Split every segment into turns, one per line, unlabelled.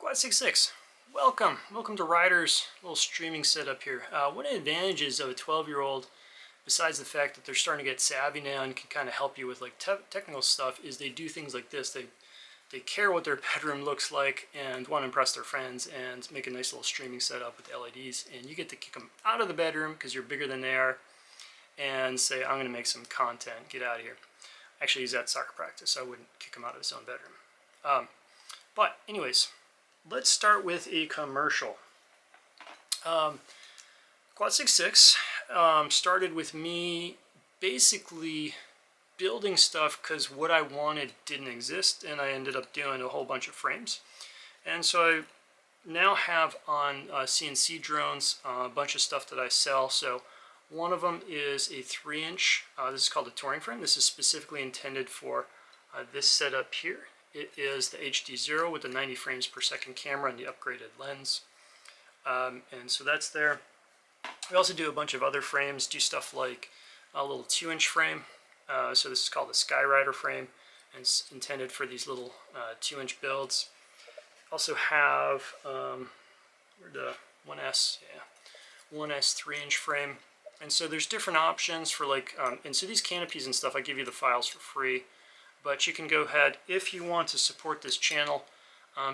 Quad66, welcome to Ryder's little streaming setup here. One of the advantages of a 12-year-old, besides the fact that they're starting to get savvy now and can kind of help you with like technical stuff, is they do things like this. They care what their bedroom looks like and want to impress their friends and make a nice little streaming setup with LEDs. And you get to kick them out of the bedroom because you're bigger than they are and say, I'm going to make some content, get out of here. Actually, he's at soccer practice, so I wouldn't kick him out of his own bedroom. But anyways, let's start with a commercial. Quad66 started with me basically building stuff because what I wanted didn't exist, and I ended up doing a whole bunch of frames. And so I now have on CNCdrones a bunch of stuff that I sell. So one of them is a 3-inch, this is called a touring frame. This is specifically intended for this setup here. It is the HD0 with the 90 frames per second camera and the upgraded lens. And so that's there. We also do a bunch of other frames, do stuff like a little 2-inch frame. So this is called the Skyrider frame, and it's intended for these little 2-inch builds. Also have the 1S 3-inch frame. And so there's different options for like, and so these canopies and stuff, I give you the files for free. But you can go ahead, if you want to support this channel,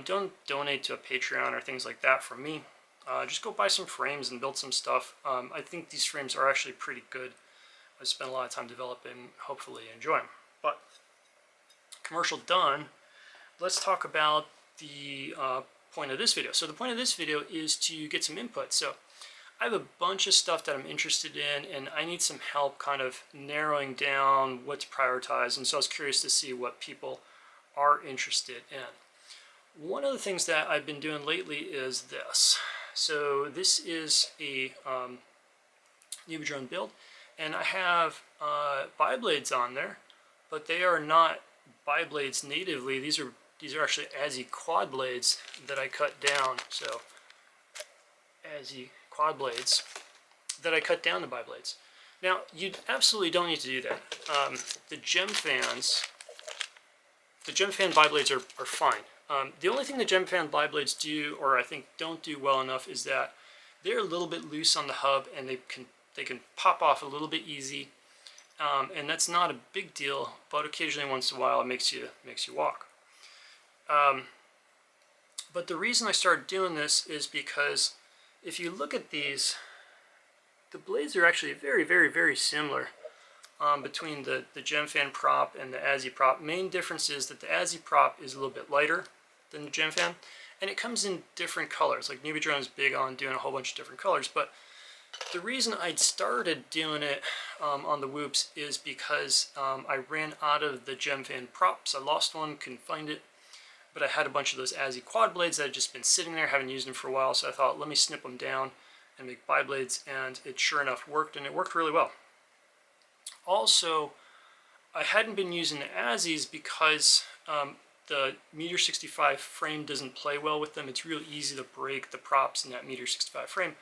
don't donate to a Patreon or things like that from me. Just go buy some frames and build some stuff. I think these frames are actually pretty good. I spent a lot of time developing, hopefully you enjoy them. But commercial done, let's talk about the point of this video. So the point of this video is to get some input. So I have a bunch of stuff that I'm interested in, and I need some help kind of narrowing down what to prioritize. And so I was curious to see what people are interested in. One of the things that I've been doing lately is this. So this is a drone build, and I have biblades on there, but they are not biblades natively. These are actually ASI quad blades that I cut down. So ASI quad blades that I cut down the biblades. Now, you absolutely don't need to do that. The gem fan biblades are fine. The only thing the gem fan biblades do, or I think don't do well enough, is that they're a little bit loose on the hub and they can pop off a little bit easy. And that's not a big deal, but occasionally once in a while it makes you walk. But the reason I started doing this is because if you look at these, the blades are actually very, very, very similar between the gem fan prop and the ASI prop. Main difference is that the ASI prop is a little bit lighter than the gem fan, and it comes in different colors. Like CNCdrones is big on doing a whole bunch of different colors, but the reason I started doing it on the whoops is because I ran out of the gem fan props. I lost one, couldn't find it. But I had a bunch of those ASI quad blades that had just been sitting there, haven't used them for a while, so I thought, let me snip them down and make biblades, and it sure enough worked, and it worked really well. Also, I hadn't been using the ASIs because the 1.65 m frame doesn't play well with them. It's real easy to break the props in that 1.65 m frame.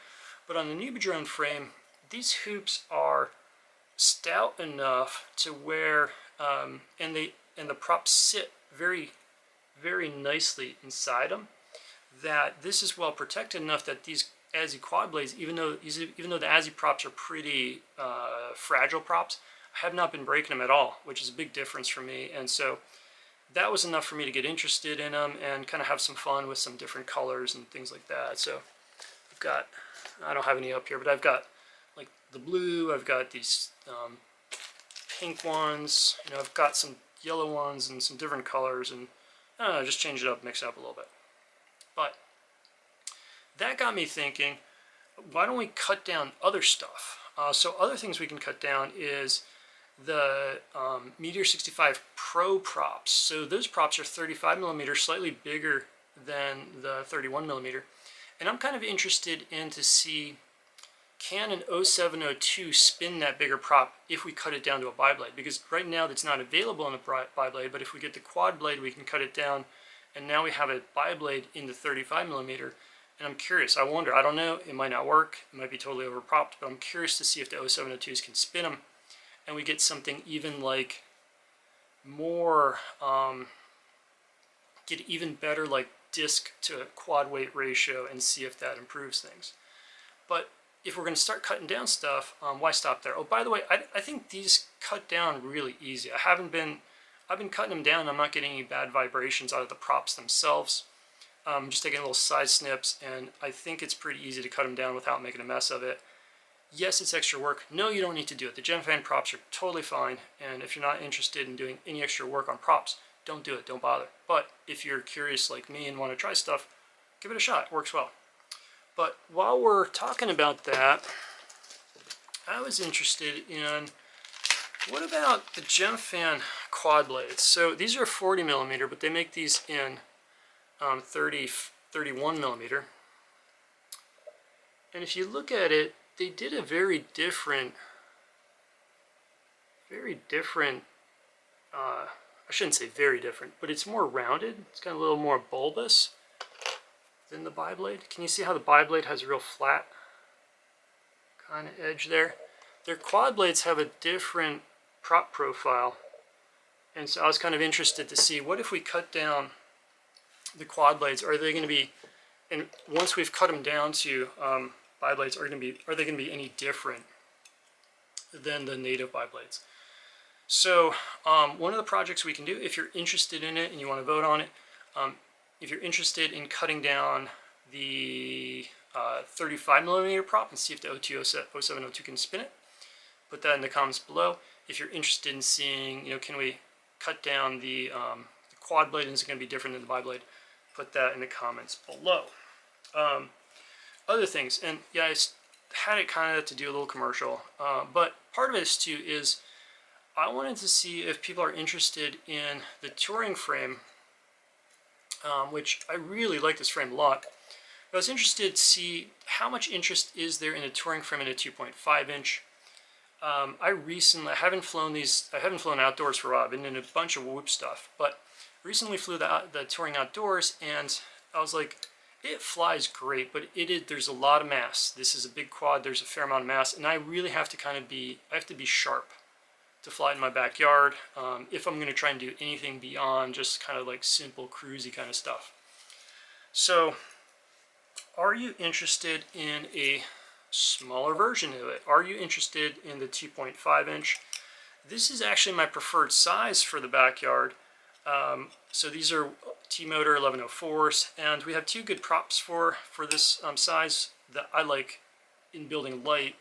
But on the CNCdrone frame, these hoops are stout enough to where, and the props sit very nicely inside them, that this is well protected enough that these ASI quad blades, even though the ASI props are pretty fragile props, I have not been breaking them at all, which is a big difference for me. And so that was enough for me to get interested in them and kind of have some fun with some different colors and things like that. So I've got, I don't have any up here, but I've got like the blue, I've got these pink ones, I've got some yellow ones and some different colors, and I don't know, just change it up, mix it up a little bit. But that got me thinking, why don't we cut down other stuff? So other things we can cut down is the Meteor 65 Pro props. So those props are 35mm, slightly bigger than the 31mm. And I'm kind of interested in to see, can an 0702 spin that bigger prop if we cut it down to a biblade? Because right now it's not available in the biblade, but if we get the quad blade, we can cut it down, and now we have a biblade in the 35mm. And I'm curious, I wonder, I don't know, it might not work, it might be totally overpropped, but I'm curious to see if the 0702s can spin them, and we get something even like more get even better like disc to quad weight ratio and see if that improves things. But if we're going to start cutting down stuff, why stop there? Oh, by the way, I think these cut down really easy. I've been cutting them down. I'm not getting any bad vibrations out of the props themselves. Just taking little side snips, and I think it's pretty easy to cut them down without making a mess of it. Yes, it's extra work. No, you don't need to do it. The GemFan props are totally fine, and if you're not interested in doing any extra work on props, don't do it. Don't bother. But if you're curious like me and want to try stuff, give it a shot. It works well. But while we're talking about that, I was interested in what about the GemFan quad blades? So these are 40 millimeter, but they make these in 31 millimeter. And if you look at it, they did a very different, I shouldn't say very different, but it's more rounded. It's kind of a little more bulbous than the bi-blade. Can you see how the bi-blade has a real flat kind of edge there? Their quad blades have a different prop profile. And so I was kind of interested to see, what if we cut down the quad blades? Are they going to be, and once we've cut them down to bi-blades, are they going to be any different than the native bi-blades? So one of the projects we can do, if you're interested in it and you want to vote on it, if you're interested in cutting down the 35 millimeter prop and see if the 0702 can spin it, put that in the comments below. If you're interested in seeing, can we cut down the quad blade and is it going to be different than the bi-blade, put that in the comments below. Other things, and yeah, I had it kind of to do a little commercial, but part of it too is I wanted to see if people are interested in the touring frame, which I really like this frame a lot. I was interested to see how much interest is there in a touring frame in a 2.5 inch. I haven't flown outdoors for a while. I've been in a bunch of whoop stuff, but recently flew the touring outdoors, and I was like, it flies great, but there's a lot of mass. This is a big quad. There's a fair amount of mass, and I really have to be sharp to fly in my backyard if I'm going to try and do anything beyond just kind of like simple cruisy kind of stuff. So, are you interested in a smaller version of it? Are you interested in the 2.5 inch? This is actually my preferred size for the backyard. So these are T-Motor 1104s, and we have two good props for this size that I like in building light.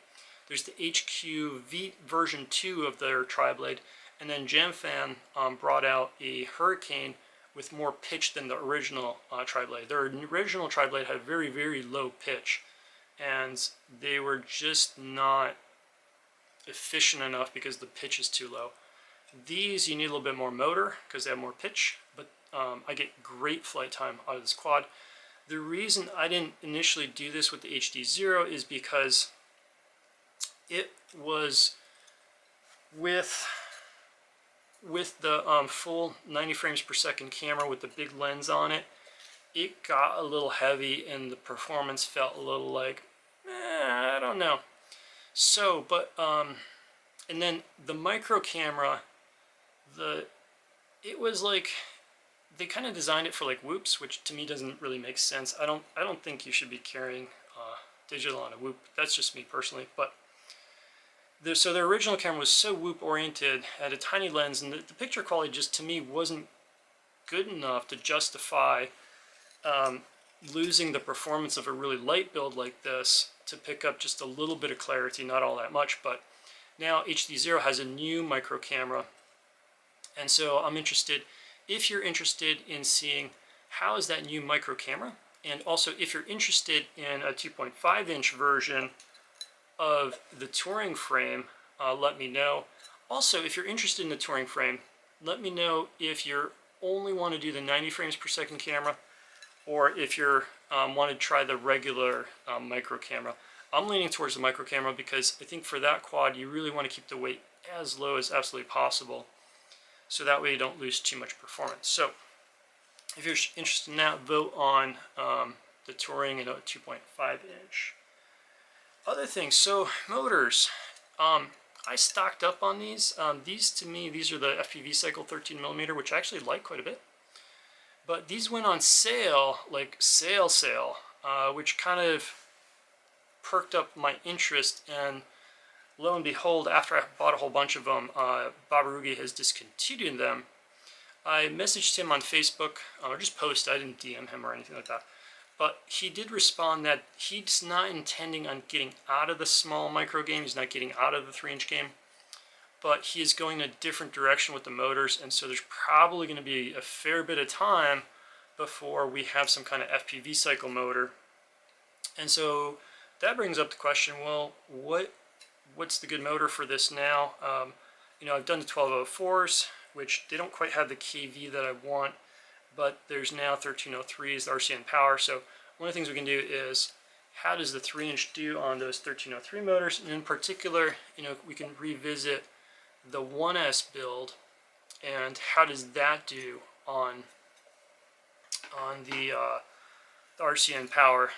There's the HQ V version 2 of their tri-blade, and then GemFan brought out a Hurricane with more pitch than the original tri-blade. Their original tri-blade had a very, very low pitch, and they were just not efficient enough because the pitch is too low. These, you need a little bit more motor because they have more pitch, but I get great flight time out of this quad. The reason I didn't initially do this with the HD0 is because it was with the full 90 frames per second camera with the big lens on it, it got a little heavy and the performance felt a little like, I don't know. So, but, and then the micro camera, it was like, they kind of designed it for like whoops, which to me doesn't really make sense. I don't think you should be carrying digital on a whoop. That's just me personally, but so their original camera was so whoop oriented, had a tiny lens, and the picture quality just to me wasn't good enough to justify losing the performance of a really light build like this to pick up just a little bit of clarity, not all that much. But now HD0 has a new micro camera, and so I'm interested, if you're interested in seeing how is that new micro camera, and also if you're interested in a 2.5 inch version of the touring frame, let me know. Also, if you're interested in the touring frame, let me know if you only want to do the 90 frames per second camera, or if you want to try the regular micro camera. I'm leaning towards the micro camera because I think for that quad you really want to keep the weight as low as absolutely possible, so that way you don't lose too much performance. So if you're interested in that, vote on the touring and a 2.5 inch. Other things, so motors. I stocked up on these. These to me, these are the FPV Cycle 13 millimeter, which I actually like quite a bit. But these went on sale, like sale, which kind of perked up my interest. And lo and behold, after I bought a whole bunch of them, Babarugi has discontinued them. I messaged him on Facebook, or just posted. I didn't DM him or anything like that. But he did respond that he's not intending on getting out of the small micro game. He's not getting out of the 3-inch game. But he is going a different direction with the motors. And so there's probably going to be a fair bit of time before we have some kind of FPV cycle motor. And so that brings up the question, well, what's the good motor for this now? You know, I've done the 1204s, which they don't quite have the KV that I want, but there's now 1303s, the RCN power. So one of the things we can do is, how does the 3-inch do on those 1303 motors? And in particular, you know, we can revisit the 1S build, and how does that do on the RCN power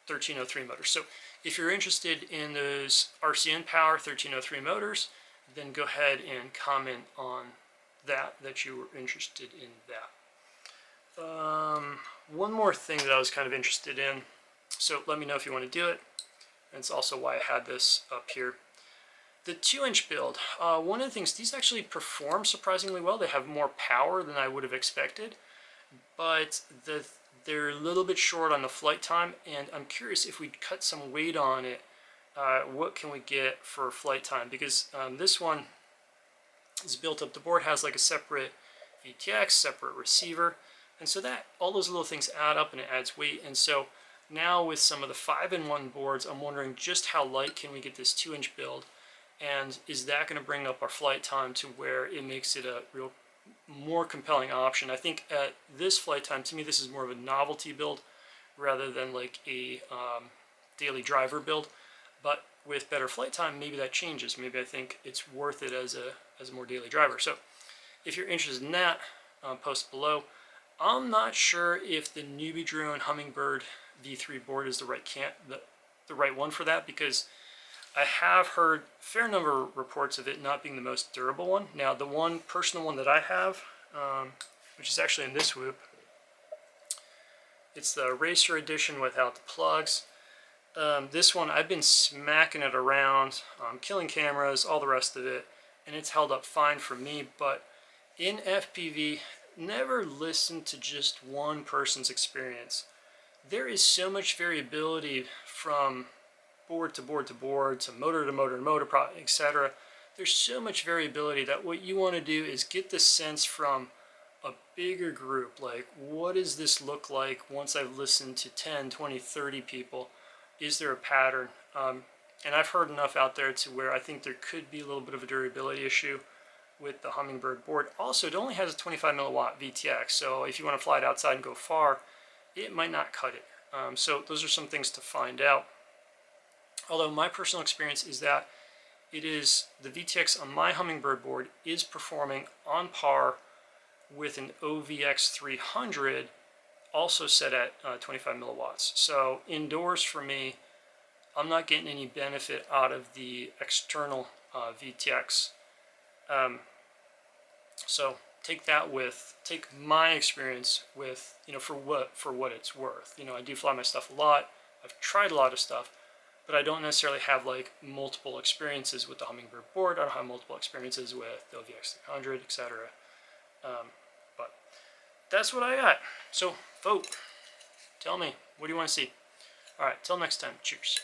1303 motors. So if you're interested in those RCN power 1303 motors, then go ahead and comment on that you were interested in that. One more thing that I was kind of interested in, so let me know if you want to do it. And it's also why I had this up here. The 2-inch build, one of the things, these actually perform surprisingly well. They have more power than I would have expected, but they're a little bit short on the flight time, and I'm curious if we cut some weight on it, what can we get for flight time? Because this one is built up, the board has like a separate VTX, separate receiver, and so that all those little things add up and it adds weight. And so now with some of the 5-in-1 boards, I'm wondering just how light can we get this 2-inch build, and is that going to bring up our flight time to where it makes it a real more compelling option. I think at this flight time, to me, this is more of a novelty build rather than like a daily driver build. But with better flight time, maybe that changes. Maybe I think it's worth it as a more daily driver. So if you're interested in that, post below. I'm not sure if the CNCdrones Hummingbird V3 board is the right one for that, because I have heard a fair number of reports of it not being the most durable one. Now, the one personal one that I have, which is actually in this whoop, it's the Racer Edition without the plugs. This one, I've been smacking it around, killing cameras, all the rest of it, and it's held up fine for me. But in FPV, never listen to just one person's experience. There is so much variability from board to board to board, to motor to motor to motor, etc. There's so much variability that what you want to do is get the sense from a bigger group, like what does this look like once I've listened to 10, 20, 30 people? Is there a pattern? And I've heard enough out there to where I think there could be a little bit of a durability issue with the Hummingbird board. Also, it only has a 25 milliwatt VTX, so if you want to fly it outside and go far, it might not cut it. So those are some things to find out. Although my personal experience is that it is, the VTX on my Hummingbird board is performing on par with an OVX 300, also set at 25 milliwatts. So indoors for me, I'm not getting any benefit out of the external VTX. So take my experience with, for what it's worth. I do fly my stuff a lot. I've tried a lot of stuff, but I don't necessarily have like multiple experiences with the Hummingbird board. I don't have multiple experiences with the OVX 300, etc. But that's what I got. So vote. Tell me, what do you want to see? All right, till next time. Cheers.